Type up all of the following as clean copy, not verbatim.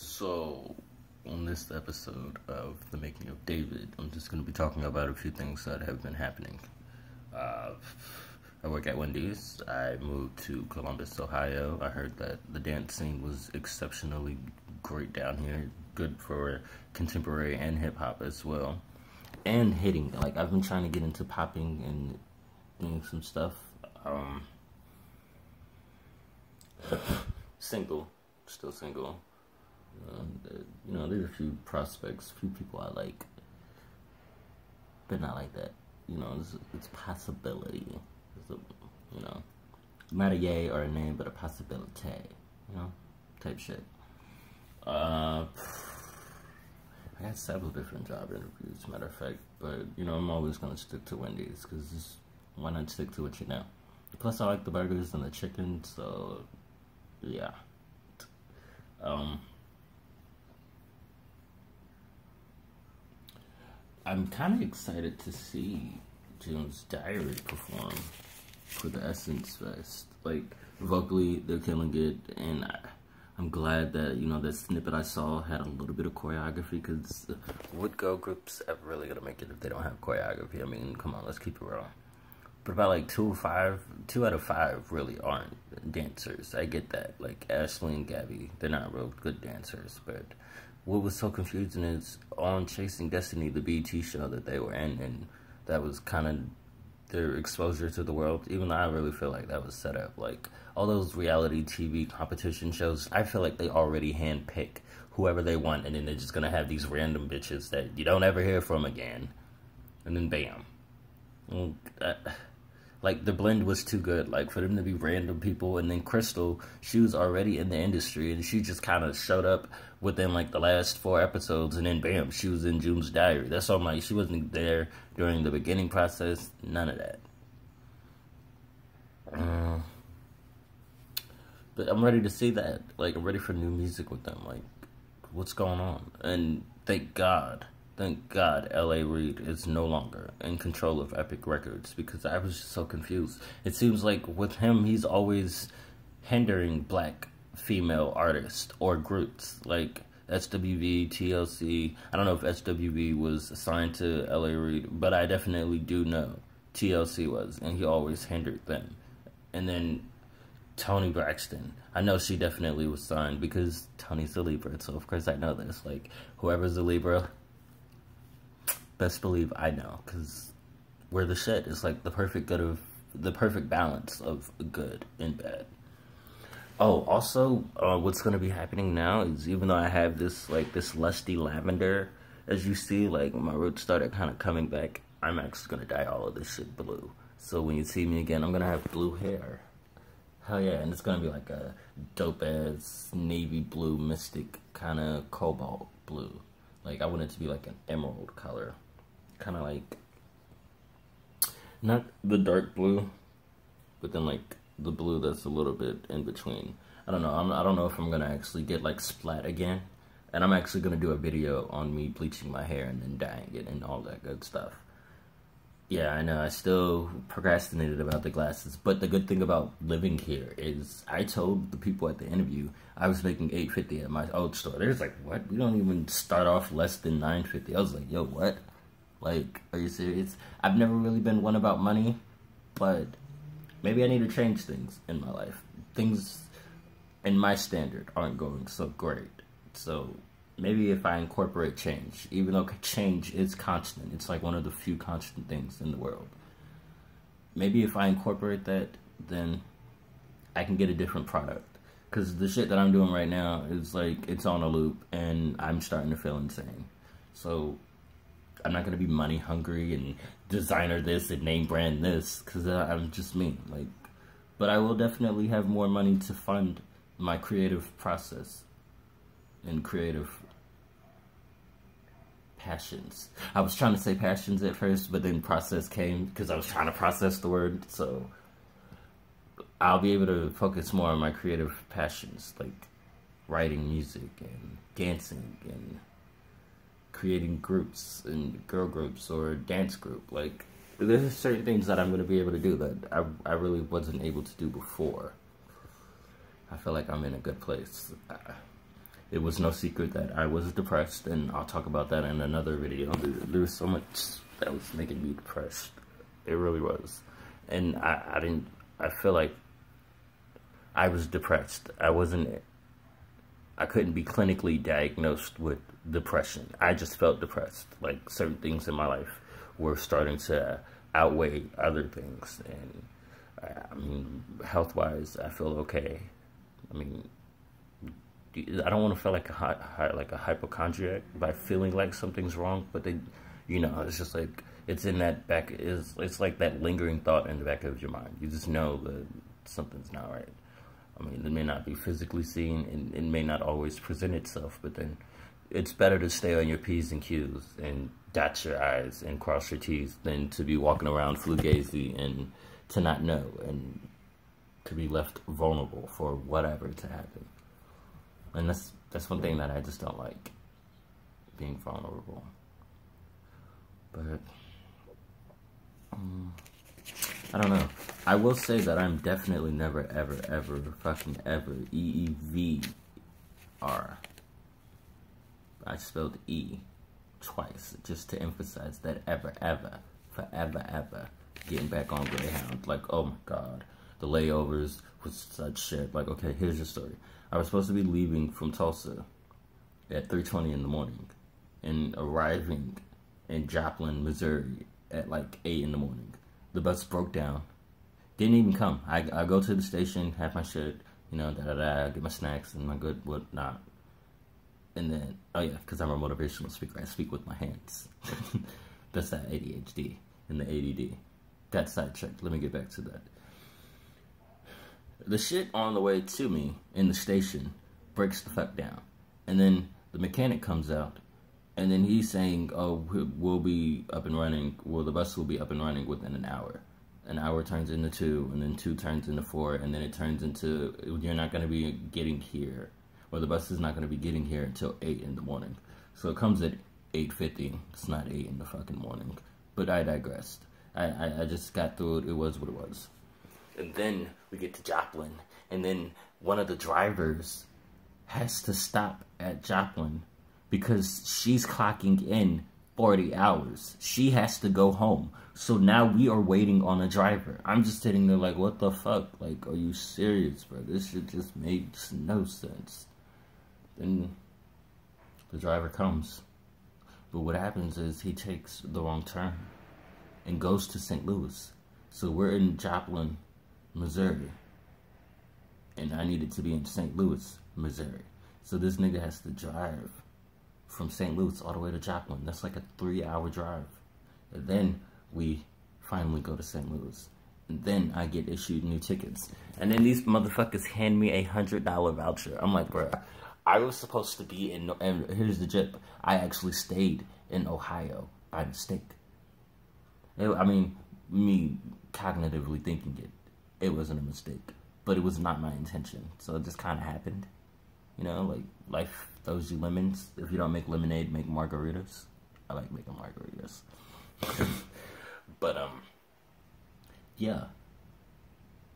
So, on this episode of The Making of David, I'm just going to be talking about a few things that have been happening. I work at Wendy's. I moved to Columbus, Ohio. I heard that the dance scene was exceptionally great down here, good for contemporary and hip-hop as well. And hitting, like, I've been trying to get into popping and doing some stuff. Still single. There's a few prospects, a few people I like, but not like that. It's possibility. Not a yay or a name, but a possibility. Type shit. I got several different job interviews, matter of fact, but I'm always gonna stick to Wendy's because why not stick to what you know? Plus, I like the burgers and the chicken, so yeah. I'm kind of excited to see June's Diary perform for the Essence Fest. Like, vocally, they're killing it, and I'm glad that, that snippet I saw had a little bit of choreography, because what girl groups ever really gonna make it if they don't have choreography? I mean, come on, let's keep it real. But about like 2 out of 5 really aren't dancers. I get that. Like Ashley and Gabby, they're not real good dancers, but what was so confusing is on Chasing Destiny, the BET show that they were in, and that was kind of their exposure to the world, even though I really feel like that was set up. Like, all those reality TV competition shows, I feel like they already handpick whoever they want, and then they're just gonna have these random bitches that you don't ever hear from again, and then bam. Like, the blend was too good, like, for them to be random people. And then Crystal, she was already in the industry, and she just kind of showed up within, like, the last 4 episodes, and then bam, she was in June's Diary. That's all. Like, she wasn't there during the beginning process, none of that. But I'm ready to see that. Like, I'm ready for new music with them. Like, what's going on? And thank God, L.A. Reid is no longer in control of Epic Records, because I was just so confused. It seems like with him, he's always hindering black female artists or groups, like SWV, TLC. I don't know if SWV was assigned to L.A. Reid, but I definitely do know TLC was, and he always hindered them. And then Toni Braxton, I know she definitely was signed because Tony's a Libra, so of course I know this. Like, whoever's a Libra, best believe I know, because we're the shit. It's like the perfect balance of good and bad. Oh, also, what's going to be happening now is, even though I have this lusty lavender, as you see, like, my roots started kind of coming back, I'm actually going to dye all of this shit blue. So when you see me again, I'm going to have blue hair. Hell yeah, and it's going to be like a dope-ass navy blue mystic kind of cobalt blue. Like, I want it to be like an emerald color. Kind of like, not the dark blue, but then like the blue that's a little bit in between. I don't know. I don't know if I'm gonna actually get like splat again, and I'm actually gonna do a video on me bleaching my hair and then dyeing it and all that good stuff. Yeah, I know. I still procrastinated about the glasses, but the good thing about living here is I told the people at the interview I was making $8.50 at my old store. They was like, "What? We don't even start off less than $9.50." I was like, "Yo, what? Like, are you serious?" I've never really been one about money, but maybe I need to change things in my life. Things in my standard aren't going so great. So maybe if I incorporate change, even though change is constant, it's like one of the few constant things in the world. Maybe if I incorporate that, then I can get a different product. Because the shit that I'm doing right now is like, it's on a loop, and I'm starting to feel insane. So I'm not going to be money hungry and designer this and name brand this, because I'm just me. Like, but I will definitely have more money to fund my creative process and creative passions. I was trying to say passions at first, but then process came because I was trying to process the word. So I'll be able to focus more on my creative passions, like writing music and dancing and creating groups and girl groups or dance group. Like, there's certain things that I'm going to be able to do that I really wasn't able to do before. I feel like I'm in a good place. it was no secret that I was depressed, and I'll talk about that in another video. There was so much that was making me depressed. It really was. And I feel like I was depressed. I couldn't be clinically diagnosed with depression. I just felt depressed. Like, certain things in my life were starting to outweigh other things. And I mean, health-wise, I feel okay. I mean, I don't want to feel like a hypochondriac by feeling like something's wrong, but it's just like, it's in that back, it's like that lingering thought in the back of your mind. You just know that something's not right. I mean, it may not be physically seen, and it may not always present itself, but then it's better to stay on your P's and Q's and dot your I's and cross your T's than to be walking around fugazi and to not know and to be left vulnerable for whatever to happen. And that's one thing that I just don't like, being vulnerable. But I don't know. I will say that I'm definitely never, ever, ever, fucking ever, EEVR. I spelled E twice, just to emphasize that ever, ever, forever, ever, getting back on Greyhound. Like, oh my God, the layovers was such shit. Like, okay, here's the story. I was supposed to be leaving from Tulsa at 3:20 in the morning and arriving in Joplin, Missouri at like 8 in the morning. The bus broke down. Didn't even come. I go to the station, have my shit, get my snacks and my good whatnot. And then, oh yeah, because I'm a motivational speaker. I speak with my hands. That's that ADHD and the ADD. That's sidetracked. Let me get back to that. The shit on the way to me in the station breaks the fuck down. And then the mechanic comes out. And then he's saying, oh, we'll be up and running. Well, the bus will be up and running within an hour. An hour turns into 2, and then 2 turns into 4, and then it turns into, you're not going to be getting here. Or the bus is not going to be getting here until 8 in the morning. So it comes at 8:50. It's not 8 in the fucking morning. But I digressed. I just got through it. It was what it was. And then we get to Joplin. And then one of the drivers has to stop at Joplin because she's clocking in 40 hours. She has to go home. So now we are waiting on a driver. I'm just sitting there like, what the fuck? Like, are you serious, bro? This shit just makes no sense. Then the driver comes. But what happens is he takes the wrong turn and goes to St. Louis. So we're in Joplin, Missouri. And I needed to be in St. Louis, Missouri. So this nigga has to drive from St. Louis all the way to Joplin. That's like a 3-hour drive. And then we finally go to St. Louis. And then I get issued new tickets. And then these motherfuckers hand me a $100 voucher. I'm like, bruh, I was supposed to be in, and here's the jip, I actually stayed in Ohio by mistake. I mean, me cognitively thinking it wasn't a mistake. But it was not my intention. So it just kind of happened. Like, life throws you lemons. If you don't make lemonade, make margaritas. I like making margaritas. But, yeah.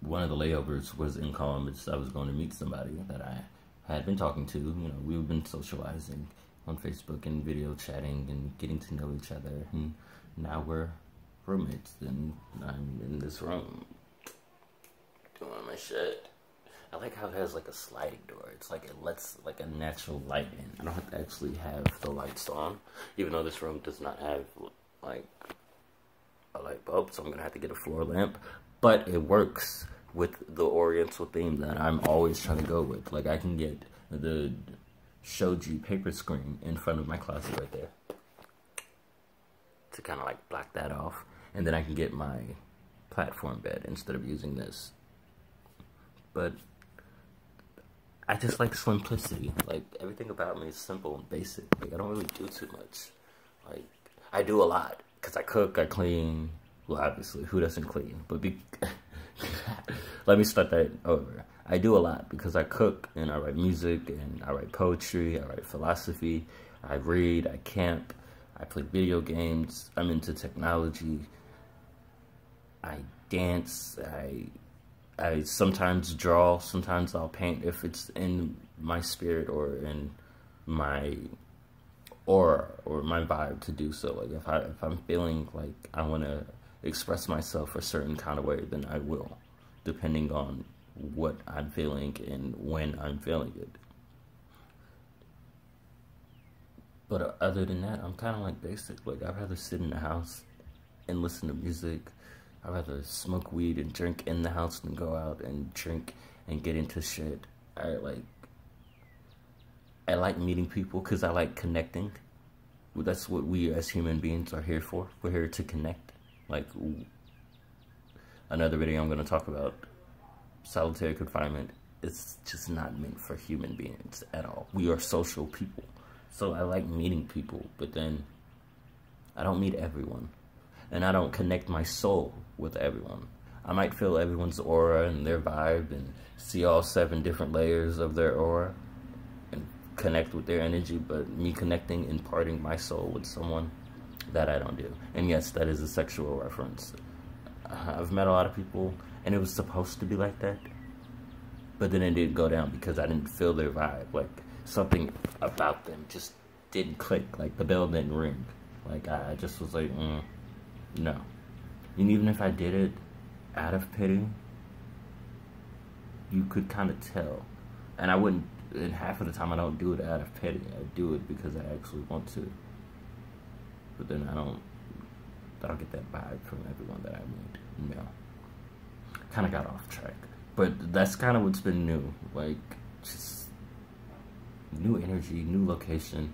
One of the layovers was in Columbus. I was going to meet somebody that I had been talking to. We've been socializing on Facebook and video chatting and getting to know each other. And now we're roommates. And I'm in this room doing my shit. I like how it has like a sliding door. It's like it lets like a natural light in. I don't have to actually have the lights on, even though this room does not have like a light bulb, so I'm gonna have to get a floor lamp. But it works with the Oriental theme that I'm always trying to go with. Like, I can get the shoji paper screen in front of my closet right there to kind of like block that off, and then I can get my platform bed instead of using this. But I just like simplicity. Like, everything about me is simple and basic. Like, I don't really do too much. Like, I do a lot. Because I cook, I clean. Well, obviously, who doesn't clean? But let me start that over. I do a lot because I cook, and I write music, and I write poetry, I write philosophy, I read, I camp, I play video games, I'm into technology, I dance, I sometimes draw, sometimes I'll paint if it's in my spirit or in my aura or my vibe to do so. Like if I'm feeling like I want to express myself a certain kind of way, then I will, depending on what I'm feeling and when I'm feeling it. But other than that, I'm kind of like basic. Like I'd rather sit in the house and listen to music. I'd rather smoke weed and drink in the house than go out and drink and get into shit. I like meeting people because I like connecting. That's what we as human beings are here for. We're here to connect. Like, another video I'm going to talk about, solitary confinement. It's just not meant for human beings at all. We are social people. So I like meeting people, but then I don't meet everyone. And I don't connect my soul with everyone. I might feel everyone's aura and their vibe and see all 7 different layers of their aura and connect with their energy, but me connecting and parting my soul with someone, that I don't do. And yes, that is a sexual reference. I've met a lot of people and it was supposed to be like that, but then it didn't go down because I didn't feel their vibe. Like something about them just didn't click. Like the bell didn't ring. Like I just was like, no. And even if I did it out of pity, you could kind of tell. And I wouldn't, and half of the time I don't do it out of pity. I do it because I actually want to. But then I don't get that vibe from everyone that I meet. No. Kind of got off track. But that's kind of what's been new. Like, just new energy, new location.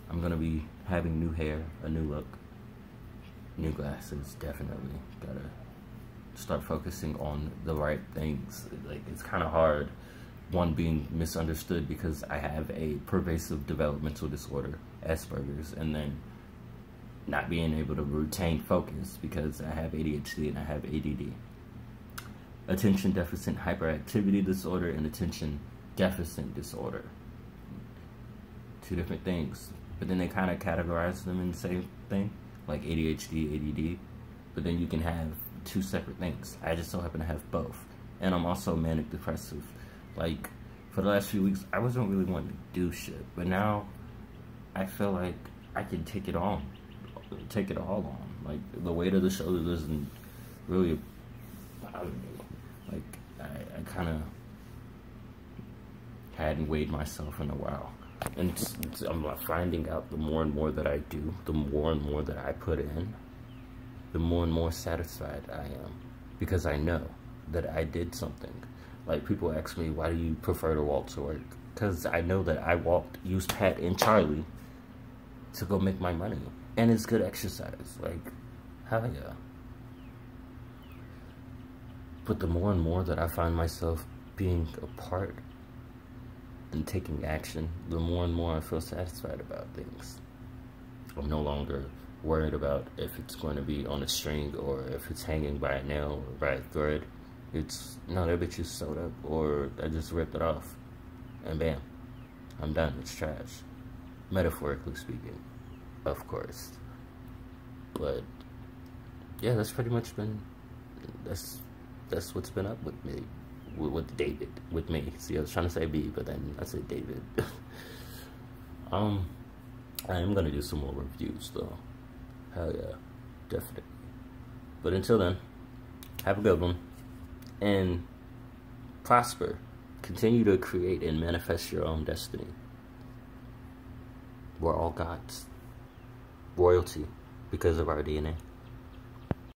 I'm going to be having new hair, a new look, new glasses, definitely. Gotta start focusing on the right things. Like, it's kind of hard, one, being misunderstood because I have a pervasive developmental disorder, Asperger's, and then not being able to retain focus because I have ADHD and I have ADD. Attention deficit hyperactivity disorder and attention deficit disorder. 2 different things. But then they kind of categorize them in the same thing, like ADHD, ADD. But then you can have 2 separate things. I just so happen to have both. And I'm also manic depressive. Like, for the last few weeks, I wasn't really wanting to do shit. But now, I feel like I can take it all on. Like, the weight of the shoulders isn't really bother me. Like, I kind of hadn't weighed myself in a while. And I'm finding out the more and more that I do, the more and more that I put in, the more and more satisfied I am. Because I know that I did something. Like, people ask me, why do you prefer to walk to work? Because I know that I used Pat and Charlie to go make my money. And it's good exercise. Like, hell yeah. But the more and more that I find myself being a part and taking action, the more and more I feel satisfied about things. I'm no longer worried about if it's going to be on a string or if it's hanging by a nail or by a thread. It's, no, that bitch is sewed up, or I just ripped it off. And bam, I'm done. It's trash. Metaphorically speaking, of course. But yeah, that's pretty much been, that's what's been up with me. With David, with me. See, I was trying to say B, but then I said David. I am gonna do some more reviews though. Hell yeah, definitely. But until then, have a good one, and prosper. Continue to create and manifest your own destiny. We're all gods. Royalty, because of our DNA.